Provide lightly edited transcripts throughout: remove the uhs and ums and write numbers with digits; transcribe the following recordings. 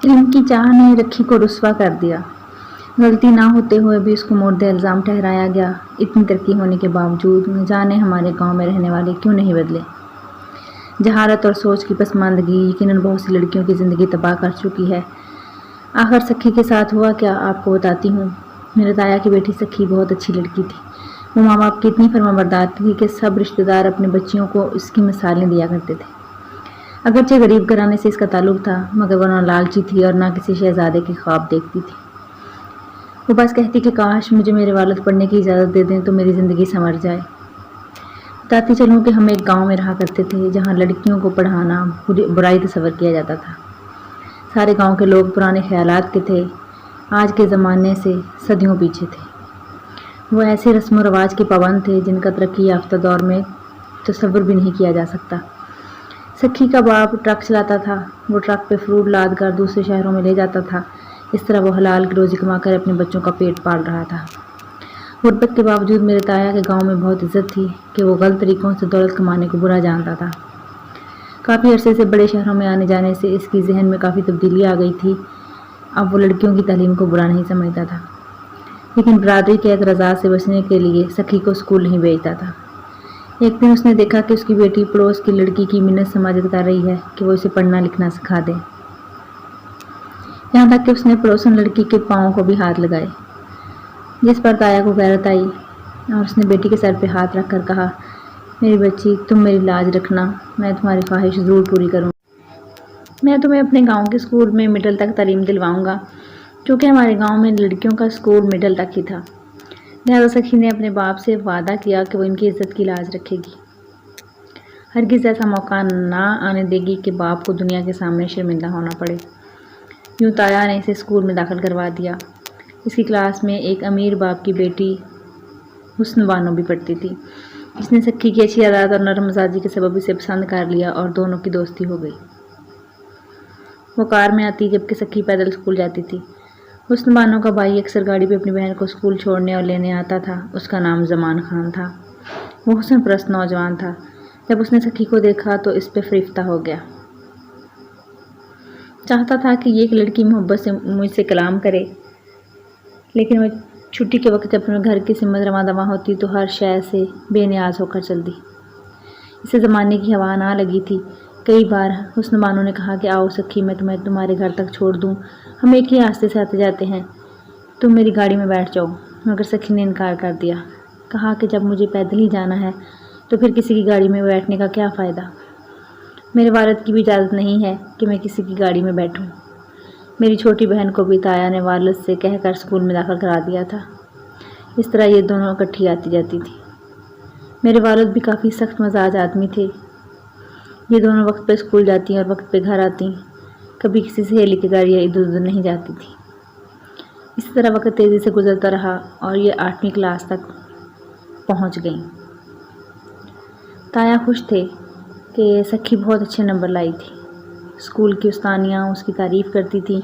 علم کی چاہ نے رکھی کو رسوا کر دیا۔ غلطی نہ ہوتے ہوئے بھی اس کو مورد الزام ٹھہرایا گیا۔ اتنی ترقی ہونے کے باوجود نہ جانے ہمارے گاؤں میں رہنے والے کیوں نہیں بدلے۔ جہالت اور سوچ کی پسماندگی یقیناً بہت سی لڑکیوں کی زندگی تباہ کر چکی ہے۔ آخر سکھی کے ساتھ ہوا کیا، آپ کو بتاتی ہوں۔ میرے تایا کی بیٹی سکھی بہت اچھی لڑکی تھی۔ وہ ماں باپ کی اتنی فرمانبردار تھی کہ سب رشتہ دار اپنے بچیوں کو اس کی مثالیں دیا کرتے تھے۔ اگرچہ غریب گھرانے سے اس کا تعلق تھا، مگر وہ نہ لالچی تھی اور نہ کسی شہزادے کے خواب دیکھتی تھی۔ وہ بس کہتی کہ کاش مجھے میرے والد پڑھنے کی اجازت دے دیں تو میری زندگی سنور جائے۔ بتاتی چلوں کہ ہم ایک گاؤں میں رہا کرتے تھے جہاں لڑکیوں کو پڑھانا برائی تصور کیا جاتا تھا۔ سارے گاؤں کے لوگ پرانے خیالات کے تھے، آج کے زمانے سے صدیوں پیچھے تھے۔ وہ ایسے رسم و رواج کے پابند تھے جن کا ترقی یافتہ دور میں تصور بھی نہیں کیا جا سکتا۔ سکھی کا باپ ٹرک چلاتا تھا۔ وہ ٹرک پہ فروٹ لاد کر دوسرے شہروں میں لے جاتا تھا۔ اس طرح وہ حلال کی روزی کما کر اپنے بچوں کا پیٹ پال رہا تھا۔ غربت کے باوجود میرے تایا کے گاؤں میں بہت عزت تھی کہ وہ غلط طریقوں سے دولت کمانے کو برا جانتا تھا۔ کافی عرصے سے بڑے شہروں میں آنے جانے سے اس کی ذہن میں کافی تبدیلی آ گئی تھی۔ اب وہ لڑکیوں کی تعلیم کو برا نہیں سمجھتا تھا، لیکن برادری کے اعتراضات سے بچنے کے لیے سکھی کو اسکول نہیں بھیجتا تھا۔ ایک دن اس نے دیکھا کہ اس کی بیٹی پڑوس کی لڑکی کی منت سماجت کر رہی ہے کہ وہ اسے پڑھنا لکھنا سکھا دے۔ یہاں تک کہ اس نے پڑوسن لڑکی کے پاؤں کو بھی ہاتھ لگائے، جس پر تایا کو غیرت آئی اور اس نے بیٹی کے سر پہ ہاتھ رکھ کر کہا، میری بچی تم میری لاج رکھنا، میں تمہاری خواہش ضرور پوری کروں گا۔ میں تمہیں اپنے گاؤں کے اسکول میں مڈل تک تعلیم دلواؤں گا، کیونکہ ہمارے گاؤں میں لڑکیوں کا اسکول مڈل تک ہی تھا۔ لہٰذا سکھی نے اپنے باپ سے وعدہ کیا کہ وہ ان کی عزت کی لاج رکھے گی، ہرگز ایسا موقع نہ آنے دے گی کہ باپ کو دنیا کے سامنے شرمندہ ہونا پڑے۔ یوں تایا نے اسے اسکول میں داخل کروا دیا۔ اس کی کلاس میں ایک امیر باپ کی بیٹی حسن بانو بھی پڑھتی تھی، جس نے سکھی کی اچھی عادات اور نرم مزاجی کے سبب اسے پسند کر لیا اور دونوں کی دوستی ہو گئی۔ وہ کار میں آتی جبکہ سکھی پیدل اسکول جاتی تھی۔ حسن بانو کا بھائی اکثر گاڑی پہ اپنی بہن کو اسکول چھوڑنے اور لینے آتا تھا۔ اس کا نام زمان خان تھا۔ وہ حسن پرست نوجوان تھا۔ جب اس نے سکھی کو دیکھا تو اس پہ فریفتہ ہو گیا۔ چاہتا تھا کہ یہ ایک لڑکی محبت سے مجھ سے کلام کرے، لیکن وہ چھٹی کے وقت جب اپنے گھر کی سمت رواں دواں ہوتی تو ہر شے سے بے نیاز ہو کر چلتی۔ اسے زمانے کی ہوا نہ لگی تھی۔ کئی بار حسن بانو نے کہا کہ آؤ سکھی میں تمہیں تمہارے گھر تک چھوڑ دوں، ہم ایک ہی راستے سے آتے جاتے ہیں، تم میری گاڑی میں بیٹھ جاؤ۔ مگر سکھی نے انکار کر دیا، کہا کہ جب مجھے پیدل ہی جانا ہے تو پھر کسی کی گاڑی میں بیٹھنے کا کیا فائدہ۔ میرے والد کی بھی اجازت نہیں ہے کہ میں کسی کی گاڑی میں بیٹھوں۔ میری چھوٹی بہن کو بھی تایا نے والد سے کہہ کر اسکول میں داخل کرا دیا تھا۔ اس طرح یہ دونوں اکٹھی آتی جاتی تھی۔ میرے والد بھی کافی سخت مزاج آدمی تھے۔ یہ دونوں وقت پہ اسکول جاتی اور وقت پہ گھر آتی، کبھی کسی سہیلی کی گاڑی ادھر ادھر نہیں جاتی تھی۔ اسی طرح وقت تیزی سے گزرتا رہا اور یہ 8ویں کلاس تک پہنچ گئیں۔ تایا خوش تھے کہ سکھی بہت اچھے نمبر لائی تھی۔ اسکول کی استانیاں اس کی تعریف کرتی تھیں۔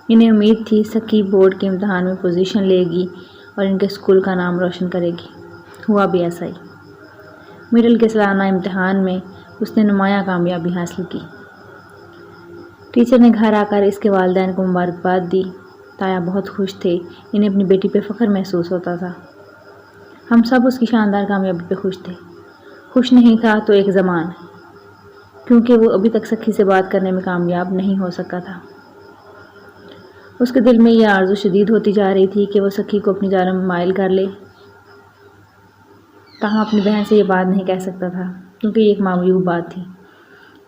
انہیں امید تھی سکھی بورڈ کے امتحان میں پوزیشن لے گی اور ان کے اسکول کا نام روشن کرے گی۔ ہوا بھی ایسا ہی۔ مڈل کے سالانہ امتحان میں اس نے نمایاں کامیابی حاصل کی۔ ٹیچر نے گھر آ کر اس کے والدین کو مبارکباد دی۔ تایا بہت خوش تھے، انہیں اپنی بیٹی پہ فخر محسوس ہوتا تھا۔ ہم سب اس کی شاندار کامیابی پہ خوش تھے۔ خوش نہیں تھا تو ایک زمان، کیونکہ وہ ابھی تک سکھی سے بات کرنے میں کامیاب نہیں ہو سکا تھا۔ اس کے دل میں یہ آرزو شدید ہوتی جا رہی تھی کہ وہ سکھی کو اپنی جانب مائل کر لے، تاہم اپنی بہن سے یہ بات نہیں کہہ سکتا تھا کیونکہ یہ ایک معیوب بات تھی۔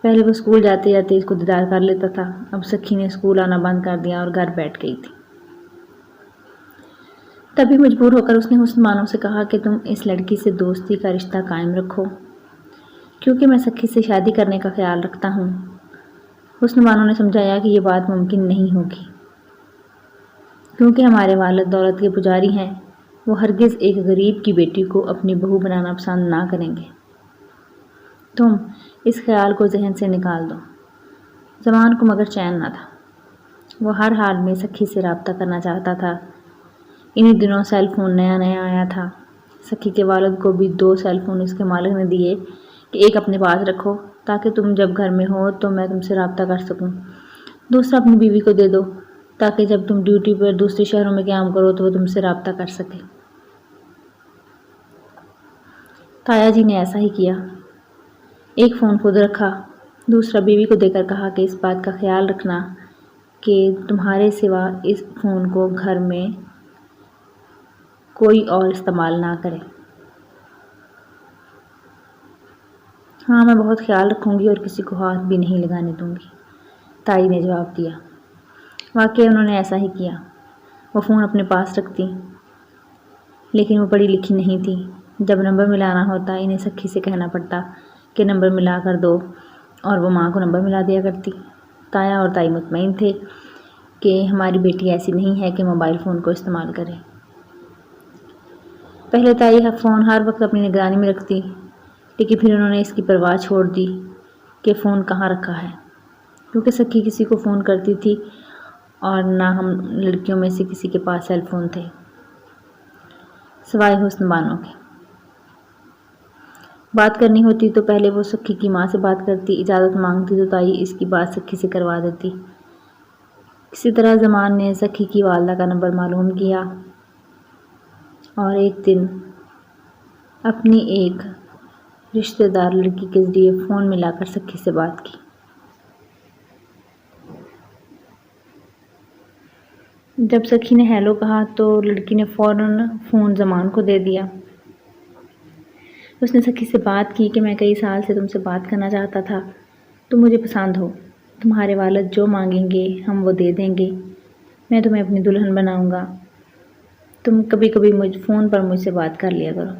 پہلے وہ اسکول جاتے جاتے اس کو دیدار کر لیتا تھا، اب سکھی نے اسکول آنا بند کر دیا اور گھر بیٹھ گئی تھی۔ تبھی مجبور ہو کر اس نے حسن بانو سے کہا کہ تم اس لڑکی سے دوستی کا رشتہ قائم رکھو، کیونکہ میں سکھی سے شادی کرنے کا خیال رکھتا ہوں۔ حسن بانو نے سمجھایا کہ یہ بات ممکن نہیں ہوگی، کیونکہ ہمارے والد دولت کے پجاری ہیں، وہ ہرگز ایک غریب کی بیٹی کو اپنی بہو بنانا پسند نہ کریں گے۔ تم اس خیال کو ذہن سے نکال دو۔ زمان کو مگر چین نہ تھا۔ وہ ہر حال میں سکھی سے رابطہ کرنا چاہتا تھا۔ انہی دنوں سیل فون نیا نیا آیا تھا۔ سکھی کے والد کو بھی 2 سیل فون اس کے مالک نے دیے کہ ایک اپنے پاس رکھو تاکہ تم جب گھر میں ہو تو میں تم سے رابطہ کر سکوں، دوسرا اپنی بیوی کو دے دو تاکہ جب تم ڈیوٹی پر دوسرے شہروں میں قیام کرو تو وہ تم سے رابطہ کر سکے۔ تایا جی نے ایسا ہی کیا۔ ایک فون خود رکھا، دوسرا بیوی کو دے کر کہا کہ اس بات کا خیال رکھنا کہ تمہارے سوا اس فون کو گھر میں کوئی اور استعمال نہ کرے۔ ہاں، میں بہت خیال رکھوں گی اور کسی کو ہاتھ بھی نہیں لگانے دوں گی، تائی نے جواب دیا۔ واقعی انہوں نے ایسا ہی کیا۔ وہ فون اپنے پاس رکھتی، لیکن وہ پڑھی لکھی نہیں تھی۔ جب نمبر ملانا ہوتا انہیں سکھی سے کہنا پڑتا کہ نمبر ملا کر دو، اور وہ ماں کو نمبر ملا دیا کرتی۔ تایا اور تائی مطمئن تھے کہ ہماری بیٹی ایسی نہیں ہے کہ موبائل فون کو استعمال کرے۔ پہلے تائی فون ہر وقت اپنی نگرانی میں رکھتی، لیکن پھر انہوں نے اس کی پرواہ چھوڑ دی کہ فون کہاں رکھا ہے، کیونکہ سکھی کسی کو فون کرتی تھی اور نہ ہم لڑکیوں میں سے کسی کے پاس سیل فون تھے سوائے حسن بانو کے۔ بات کرنی ہوتی تو پہلے وہ سکھی کی ماں سے بات کرتی، اجازت مانگتی تو تائی اس کی بات سکھی سے کروا دیتی۔ کسی طرح زمان نے سکھی کی والدہ کا نمبر معلوم کیا اور ایک دن اپنی ایک رشتہ دار لڑکی کے ذریعے فون ملا کر سکھی سے بات کی۔ جب سکھی نے ہیلو کہا تو لڑکی نے فوراً فون زمان کو دے دیا۔ اس نے سکھی سے بات کی کہ میں کئی سال سے تم سے بات کرنا چاہتا تھا، تم مجھے پسند ہو، تمہارے والد جو مانگیں گے ہم وہ دے دیں گے، میں تمہیں اپنی دلہن بناؤں گا، تم کبھی کبھی فون پر مجھ سے بات کر لیا کرو۔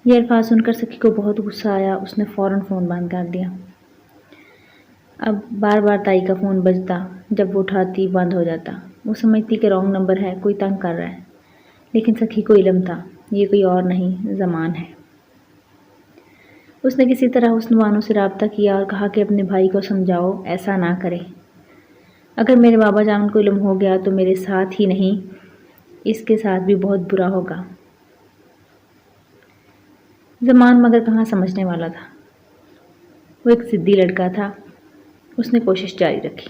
یہ الفاظ سن کر سکھی کو بہت غصہ آیا، اس نے فوراً فون بند کر دیا۔ اب بار بار تائی کا فون بجتا، جب وہ اٹھاتی بند ہو جاتا۔ وہ سمجھتی کہ رانگ نمبر ہے، کوئی تنگ کر رہا ہے، لیکن سکھی کو علم تھا یہ کوئی اور نہیں، زمان ہے۔ اس نے کسی طرح حسن بانو سے رابطہ کیا اور کہا کہ اپنے بھائی کو سمجھاؤ ایسا نہ کرے، اگر میرے بابا جان کو علم ہو گیا تو میرے ساتھ ہی نہیں اس کے ساتھ بھی بہت برا ہوگا۔ زمان مگر کہاں سمجھنے والا تھا، وہ ایک ضدی لڑکا تھا۔ اس نے کوشش جاری رکھی۔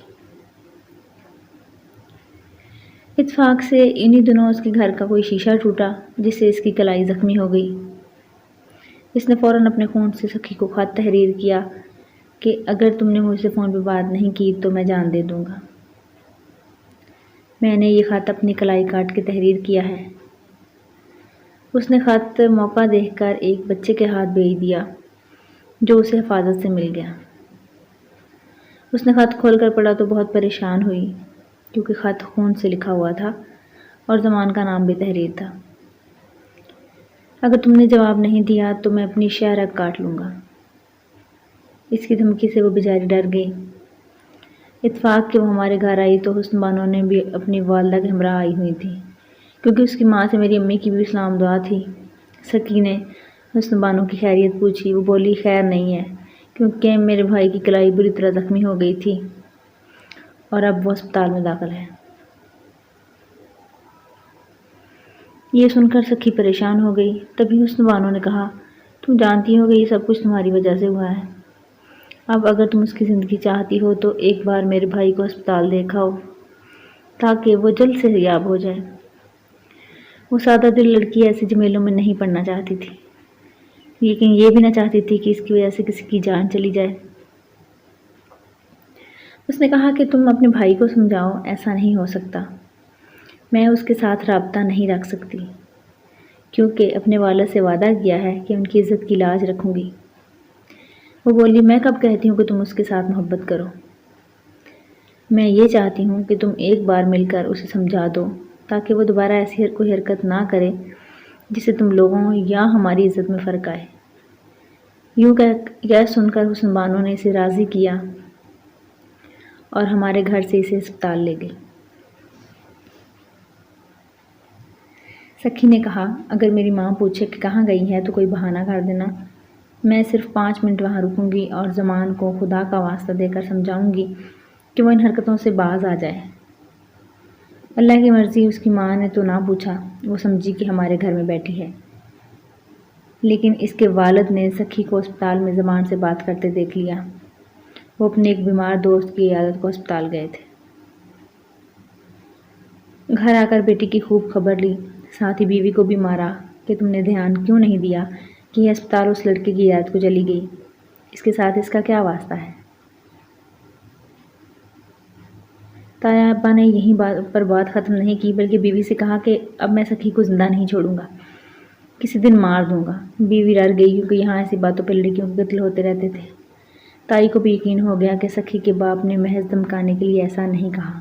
اتفاق سے انہی دنوں اس کے گھر کا کوئی شیشہ ٹوٹا جس سے اس کی کلائی زخمی ہو گئی۔ اس نے فوراً اپنے خون سے سکھی کو خط تحریر کیا کہ اگر تم نے مجھ سے فون پہ بات نہیں کی تو میں جان دے دوں گا۔ میں نے یہ خط اپنی کلائی کاٹ کے تحریر کیا ہے۔ اس نے خط موقع دیکھ کر ایک بچے کے ہاتھ بھیج دیا جو اسے حفاظت سے مل گیا۔ اس نے خط کھول کر پڑھا تو بہت پریشان ہوئی، کیونکہ خط خون سے لکھا ہوا تھا اور زمان کا نام بھی تحریر تھا۔ اگر تم نے جواب نہیں دیا تو میں اپنی شہرگ کاٹ لوں گا۔ اس کی دھمکی سے وہ بیچاری ڈر گئی۔ اتفاق کہ وہ ہمارے گھر آئی تو حسن بانو نے بھی اپنی والدہ کے ہمراہ آئی ہوئی تھی، کیونکہ اس کی ماں سے میری امی کی بھی سلام دعا تھی۔ سکی نے حسن بانو کی خیریت پوچھی، وہ بولی خیر نہیں ہے، کیونکہ میرے بھائی کی کلائی بری طرح زخمی ہو گئی تھی اور اب وہ ہسپتال میں داخل ہے۔ یہ سن کر سکھی پریشان ہو گئی۔ تبھی حسن بانو نے کہا، تم جانتی ہو کہ یہ سب کچھ تمہاری وجہ سے ہوا ہے۔ اب اگر تم اس کی زندگی چاہتی ہو تو ایک بار میرے بھائی کو ہسپتال دکھاؤ تاکہ وہ جلد سے یاب ہو جائے۔ وہ سادہ دل لڑکی ایسے جھمیلوں میں نہیں پڑنا چاہتی تھی، لیکن یہ بھی نہ چاہتی تھی کہ اس کی وجہ سے کسی کی جان چلی جائے۔ اس نے کہا کہ تم اپنے بھائی کو سمجھاؤ ایسا نہیں ہو سکتا، میں اس کے ساتھ رابطہ نہیں رکھ سکتی، کیونکہ اپنے والد سے وعدہ کیا ہے کہ ان کی عزت کی لاج رکھوں گی۔ وہ بولی، میں کب کہتی ہوں کہ تم اس کے ساتھ محبت کرو، میں یہ چاہتی ہوں کہ تم ایک بار مل کر اسے سمجھا دو تاکہ وہ دوبارہ ایسی کوئی حرکت نہ کرے جس سے تم لوگوں یا ہماری عزت میں فرق آئے۔ یوں کہ سن کر حسن بانو نے اسے راضی کیا اور ہمارے گھر سے اسے ہسپتال لے گئی۔ سکھی نے کہا، اگر میری ماں پوچھے کہ کہاں گئی ہے تو کوئی بہانہ کر دینا، میں صرف 5 منٹ وہاں رکوں گی اور زمان کو خدا کا واسطہ دے کر سمجھاؤں گی کہ وہ ان حرکتوں سے باز آ جائے۔ اللہ کی مرضی، اس کی ماں نے تو نہ پوچھا، وہ سمجھی کہ ہمارے گھر میں بیٹھی ہے، لیکن اس کے والد نے سکھی کو اسپتال میں زمان سے بات کرتے دیکھ لیا۔ وہ اپنے ایک بیمار دوست کی عیادت کو ہسپتال گئے تھے۔ گھر آ کر بیٹی کی خوب خبر لی، ساتھ ہی بیوی کو بھی مارا کہ تم نے دھیان کیوں نہیں دیا کہ یہ ہسپتال اس لڑکے کی عیادت کو چلی گئی، اس کے ساتھ اس کا کیا واسطہ ہے۔ تایا ابا نے یہیں بات ختم نہیں کی بلکہ بیوی سے کہا کہ اب میں سکھی کو زندہ نہیں چھوڑوں گا، کسی دن مار دوں گا۔ بیوی ڈر گئی کیونکہ یہاں ایسی باتوں پہ لڑکیوں کے قتل ہوتے رہتے تھے۔ تائی کو بھی یقین ہو گیا کہ سکھی کے باپ نے محض دھمکانے کے لیے ایسا نہیں کہا،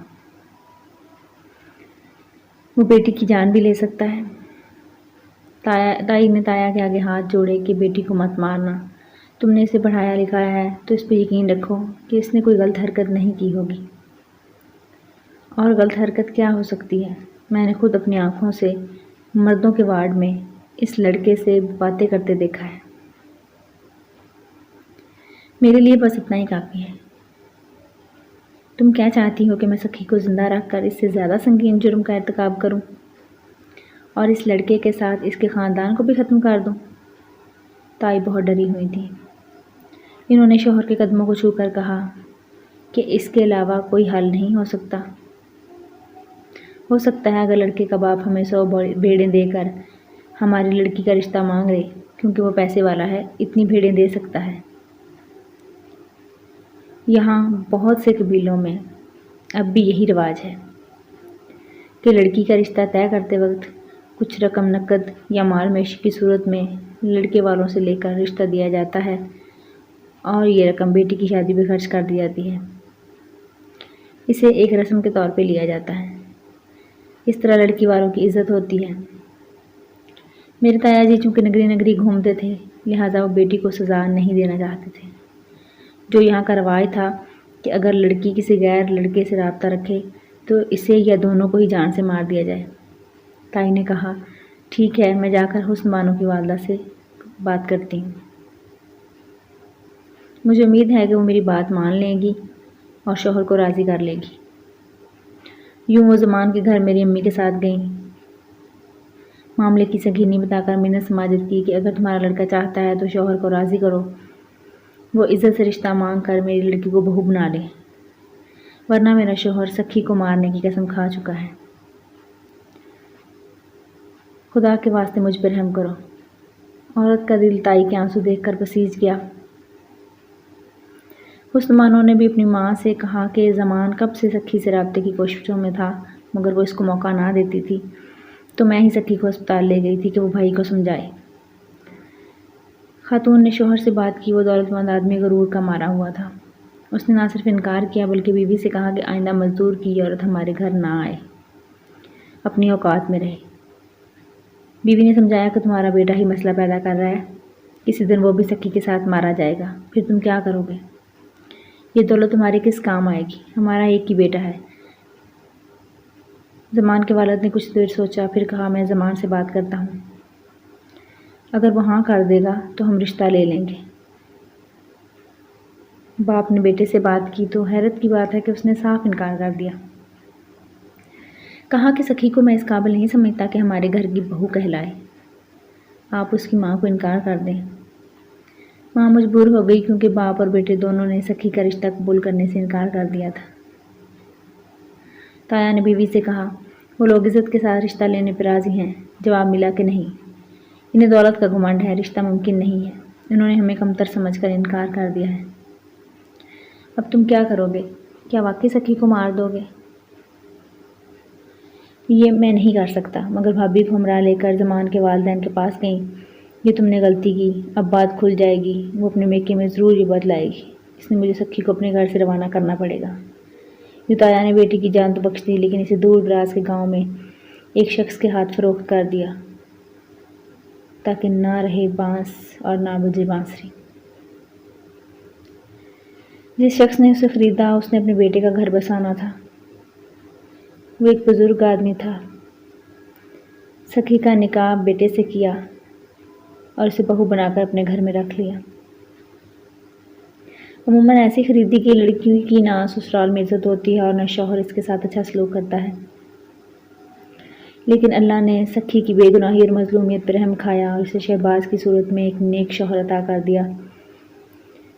وہ بیٹی کی جان بھی لے سکتا ہے۔ تائی نے تایا کے آگے ہاتھ جوڑے کہ بیٹی کو مت مارنا، تم نے اسے پڑھایا لکھایا ہے تو اس پہ یقین رکھو کہ اس نے کوئی غلط حرکت نہیں کی ہوگی۔ اور غلط حرکت کیا ہو سکتی ہے؟ میں نے خود اپنی آنکھوں سے مردوں کے وارڈ میں اس لڑکے سے باتیں کرتے دیکھا ہے۔ میرے لیے بس اتنا ہی کافی ہے۔ تم کیا چاہتی ہو کہ میں سکھی کو زندہ رکھ کر اس سے زیادہ سنگین جرم کا ارتکاب کروں اور اس لڑکے کے ساتھ اس کے خاندان کو بھی ختم کر دوں؟ تائی بہت ڈری ہوئی تھی۔ انہوں نے شوہر کے قدموں کو چھو کر کہا کہ اس کے علاوہ کوئی حل نہیں ہو سکتا۔ ہو سکتا ہے اگر لڑکے کا باپ ہمیں 100 بھیڑیں دے کر ہماری لڑکی کا رشتہ مانگ لے، کیونکہ وہ پیسے والا ہے، اتنی بھیڑیں دے سکتا ہے۔ یہاں بہت سے قبیلوں میں اب بھی یہی رواج ہے کہ لڑکی کا رشتہ طے کرتے وقت کچھ رقم نقد یا مال مویشی کی صورت میں لڑکے والوں سے لے کر رشتہ دیا جاتا ہے اور یہ رقم بیٹی کی شادی پہ خرچ کر دی جاتی ہے۔ اسے ایک رسم کے طور پہ لیا جاتا ہے۔ اس طرح لڑکی والوں کی عزت ہوتی ہے۔ میرے تایا جی چونکہ نگری نگری گھومتے تھے لہٰذا وہ بیٹی کو سزا نہیں دینا چاہتے تھے۔ جو یہاں کا رواج تھا کہ اگر لڑکی کسی غیر لڑکے سے رابطہ رکھے تو اسے یا دونوں کو ہی جان سے مار دیا جائے۔ تائی نے کہا ٹھیک ہے، میں جا کر حسن بانو کی والدہ سے بات کرتی ہوں۔ مجھے امید ہے کہ وہ میری بات مان لے گی اور شوہر کو راضی کر لے گی۔ یوں وہ زمان کے گھر میری امی کے ساتھ گئیں۔ معاملے کی سنگینی بتا کر منت سماجت کی کہ اگر تمہارا لڑکا چاہتا ہے تو شوہر کو راضی کرو، وہ عزت سے رشتہ مانگ کر میری لڑکی کو بہو بنا لے، ورنہ میرا شوہر سکھی کو مارنے کی قسم کھا چکا ہے۔ خدا کے واسطے مجھ پر رحم کرو۔ عورت کا دل تائی کے آنسو دیکھ کر پسیج گیا۔ حسن بانو نے بھی اپنی ماں سے کہا کہ زمان کب سے سکھی سے رابطے کی کوششوں میں تھا مگر وہ اس کو موقع نہ دیتی تھی، تو میں ہی سکھی کو ہسپتال لے گئی تھی کہ وہ بھائی کو سمجھائے۔ خاتون نے شوہر سے بات کی۔ وہ دولت مند آدمی غرور کا مارا ہوا تھا۔ اس نے نہ صرف انکار کیا بلکہ بیوی سے کہا کہ آئندہ مزدور کی عورت ہمارے گھر نہ آئے، اپنی اوقات میں رہے۔ بیوی نے سمجھایا کہ تمہارا بیٹا ہی مسئلہ پیدا کر رہا ہے، کسی دن وہ بھی سکھی کے ساتھ مارا جائے گا، پھر تم کیا کرو گے؟ یہ دولت تمہاری کس کام آئے گی؟ ہمارا ایک ہی بیٹا ہے۔ زمان کے والد نے کچھ دیر سوچا، پھر کہا میں زمان سے بات کرتا ہوں، اگر وہ ہاں کر دے گا تو ہم رشتہ لے لیں گے۔ باپ نے بیٹے سے بات کی تو حیرت کی بات ہے کہ اس نے صاف انکار کر دیا۔ کہا کہ سکھی کو میں اس قابل نہیں سمجھتا کہ ہمارے گھر کی بہو کہلائے، آپ اس کی ماں کو انکار کر دیں۔ ماں مجبور ہو گئی کیونکہ باپ اور بیٹے دونوں نے سکھی کا رشتہ قبول کرنے سے انکار کر دیا تھا۔ تایا نے بیوی سے کہا وہ لوگ عزت کے ساتھ رشتہ لینے پر راضی ہیں۔ جواب ملا کہ نہیں، انہیں دولت کا گھمنڈ ہے، رشتہ ممکن نہیں ہے، انہوں نے ہمیں کمتر سمجھ کر انکار کر دیا ہے۔ اب تم کیا کرو گے؟ کیا واقعی سکھی کو مار دو گے؟ یہ میں نہیں کر سکتا، مگر بھابھی کو ہمراہ لے کر زمان کے والدین کے پاس گئیں۔ یہ تم نے غلطی کی، اب بات کھل جائے گی، وہ اپنے میکے میں ضرور یہ بدلائے گی، اس نے مجھے سکھی کو اپنے گھر سے روانہ کرنا پڑے گا۔ یوں تایا نے بیٹی کی جان تو بخش دی لیکن اسے دور دراز کے گاؤں میں ایک شخص کے ہاتھ فروخت کر دیا تاکہ نہ رہے بانس اور نہ بجے بانسری۔ جس شخص نے اسے خریدا اس نے اپنے بیٹے کا گھر بسانا تھا۔ وہ ایک بزرگ آدمی تھا۔ سکھی کا نکاح بیٹے سے کیا اور اسے بہو بنا کر اپنے گھر میں رکھ لیا۔ عموماً ایسی خریدی کی لڑکی کی نہ سسرال میں عزت ہوتی ہے اور نہ شوہر اس کے ساتھ اچھا سلوک کرتا ہے، لیکن اللہ نے سکھی کی بے گناہی اور مظلومیت پر رحم کھایا اور اسے شہباز کی صورت میں ایک نیک شوہر عطا کر دیا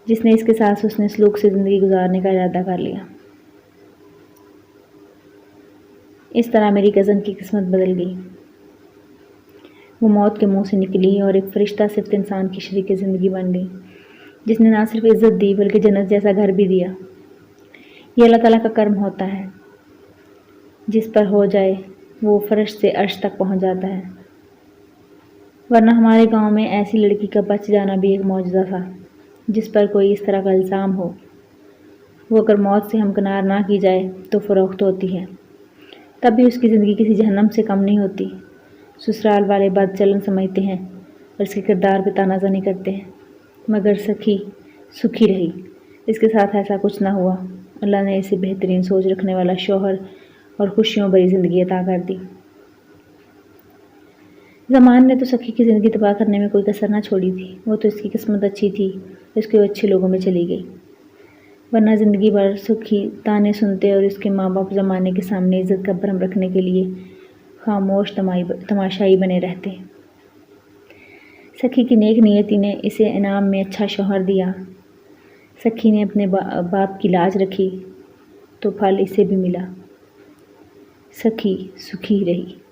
جس نے اس کے ساتھ حسن سلوک سے زندگی گزارنے کا ارادہ کر لیا۔ اس طرح میری کزن کی قسمت بدل گئی۔ وہ موت کے منہ سے نکلی اور ایک فرشتہ صفت انسان کی شریک زندگی بن گئی، جس نے نہ صرف عزت دی بلکہ جنت جیسا گھر بھی دیا۔ یہ اللہ تعالیٰ کا کرم ہوتا ہے، جس پر ہو جائے وہ فرش سے عرش تک پہنچ جاتا ہے، ورنہ ہمارے گاؤں میں ایسی لڑکی کا بچ جانا بھی ایک معجزہ تھا جس پر کوئی اس طرح کا الزام ہو۔ وہ اگر موت سے ہمکنار نہ کی جائے تو فروخت ہوتی ہے، تب بھی اس کی زندگی کسی جہنم سے کم نہیں ہوتی۔ سسرال والے بد چلن سمجھتے ہیں اور اس کے کردار پہ تانا زنی کرتے ہیں، مگر سکھی سکھی رہی، اس کے ساتھ ایسا کچھ نہ ہوا۔ اللہ نے اسے بہترین سوچ رکھنے والا شوہر اور خوشیوں بھری زندگی عطا کر دی۔ زمان نے تو سکھی کی زندگی تباہ کرنے میں کوئی کسر نہ چھوڑی تھی، وہ تو اس کی قسمت اچھی تھی، اس کے وہ اچھے لوگوں میں چلی گئی، ورنہ زندگی بھر سکھی تانے سنتے اور اس کے ماں باپ زمانے کے سامنے عزت کا بھرم رکھنے کے لیے خاموش تماشائی بنے رہتے۔ سکھی کی نیک نیتی نے اسے انعام میں اچھا شوہر دیا۔ سکھی نے اپنے باپ کی لاج رکھی تو پھل اسے بھی ملا۔ سکھی سکھی رہی۔